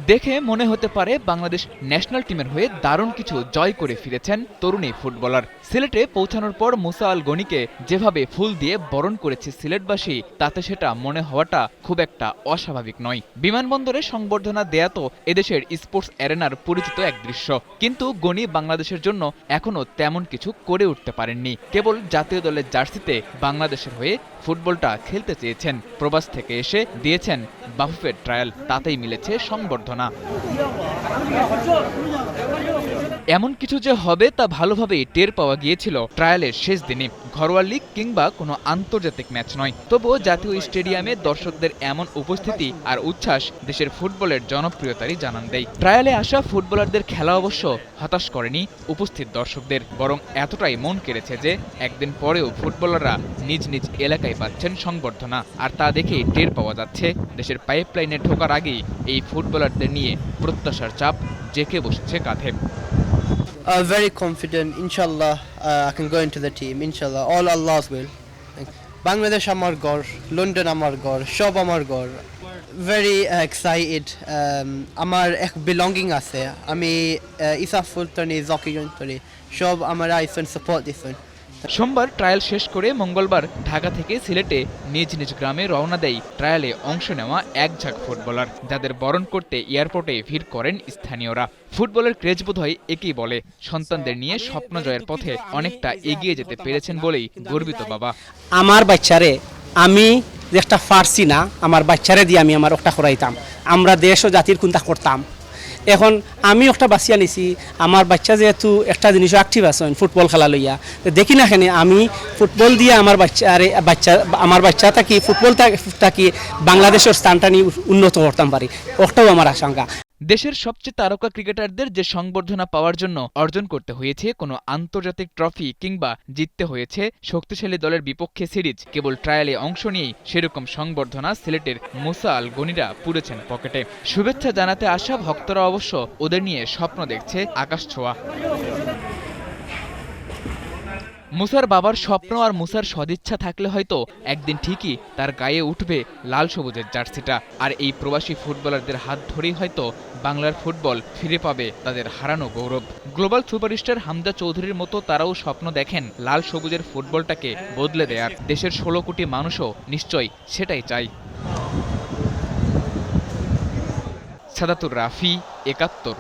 দেখে মনে হতে পারে বাংলাদেশ ন্যাশনাল টিমের হয়ে দারুণ কিছু জয় করে ফিরেছেন তরুণী ফুটবলার। সিলেটে পৌঁছানোর পর মুসা আল গনিকে যেভাবে ফুল দিয়ে বরণ করেছে সিলেটবাসী, তাতে সেটা মনে হওয়াটা খুব একটা অস্বাভাবিক নয়। বিমানবন্দরে সংবর্ধনা দেয়া তো এদেশের স্পোর্টস অ্যারেনার পরিচিত এক দৃশ্য, কিন্তু গনি বাংলাদেশের জন্য এখনও তেমন কিছু করে উঠতে পারেননি। কেবল জাতীয় দলের জার্সিতে বাংলাদেশের হয়ে ফুটবলটা খেলতে চেয়েছেন। প্রবাস থেকে এসে দিয়েছেন বাফুফের ট্রায়াল, তাতেই মিলেছে সংবর্ধনা। এমন কিছু যে হবে তা ভালোভাবেই টের পাওয়া গিয়েছিল ট্রায়ালের শেষ দিনে। ঘরোয়া লিগ কিংবা কোনো আন্তর্জাতিক ম্যাচ নয়, তবুও জাতীয় স্টেডিয়ামে দর্শকদের এমন উপস্থিতি আর উচ্ছ্বাস দেশের ফুটবলের জনপ্রিয়তারই জানান দেয়। ট্রায়ালে আসা ফুটবলারদের খেলা অবশ্য হতাশ করেনি উপস্থিত দর্শকদের, বরং এতটাই মন কেড়েছে যে একদিন পরেও ফুটবলাররা নিজ নিজ এলাকায় পাচ্ছেন সংবর্ধনা। আর তা দেখেই টের পাওয়া যাচ্ছে দেশের পাইপলাইনে ঢোকার আগেই এই ফুটবলারদের নিয়ে প্রত্যাশার চাপ জেঁকে বসেছে কাঁধে। Very confident, inshallah, I can go into the team, inshallah, all Allah's will. Bangladesh amar gor, London amar gor, সব আমার গর। Very excited, আমার এক belonging আছে, আমি ইসাফুল তনি জকিজন তনি সব আমার আইসন সাপোর্ট দিছেন। সোমবার ট্রায়াল শেষ করে মঙ্গলবার ঢাকা থেকে সিলেটে নিজ নিজ গ্রামে রওনা দেয় ট্রায়ালে অংশ নেওয়া এক ঝাঁক ফুটবলার, যাদের বরণ করতে এয়ারপোর্টে ভিড় করেন স্থানীয়রা। ফুটবলের ক্রেজ বোধহয় একেই বলে, সন্তানদের নিয়ে স্বপ্ন জয়ের পথে অনেকটা এগিয়ে যেতে পেরেছেন বলেই গর্বিত বাবা। আমার বাচ্চারে আমি যেটা পারছি না, আমার বাচ্চারে দিয়ে আমি আমার একটা করাইতাম, আমরা দেশ ও জাতির কোনটা করতাম। এখন আমি একটা বাছিয়া নিছি, আমার বাচ্চা যেহেতু একটা জিনিস অ্যাক্টিভ আছেন ফুটবল খেলা লইয়া, দেখি না এখানে আমি ফুটবল দিয়ে আমার বাচ্চা থাকি ফুটবল থাকি বাংলাদেশের স্থানটা নিয়ে উন্নত করতাম পারি, ওটাও আমার আশঙ্কা। দেশের সবচেয়ে তারকা ক্রিকেটারদের যে সংবর্ধনা পাওয়ার জন্য অর্জন করতে হয়েছে কোনো আন্তর্জাতিক ট্রফি কিংবা জিততে হয়েছে শক্তিশালী দলের বিপক্ষে সিরিজ, কেবল ট্রায়ালে অংশ নিয়েই সেরকম সংবর্ধনা সিলেটের মুসা আল গনিরা পুরেছেন পকেটে। শুভেচ্ছা জানাতে আসা ভক্তরা অবশ্য ওদের নিয়ে স্বপ্ন দেখছে আকাশ ছোঁয়া। মুসার বাবার স্বপ্ন আর মুসার সদিচ্ছা থাকলে হয়তো একদিন ঠিকই তার গায়ে উঠবে লাল সবুজের জার্সিটা। আর এই প্রবাসী ফুটবলারদের হাত ধরেই হয়তো বাংলার ফুটবল ফিরে পাবে তাদের হারানো গৌরব। গ্লোবাল সুপারস্টার হামজা চৌধুরীর মতো তারাও স্বপ্ন দেখেন লাল সবুজের ফুটবলটাকে বদলে দেয়ার। দেশের ১৬ কোটি মানুষও নিশ্চয়ই সেটাই চাই। সাদাতুর রাফি, ৭১।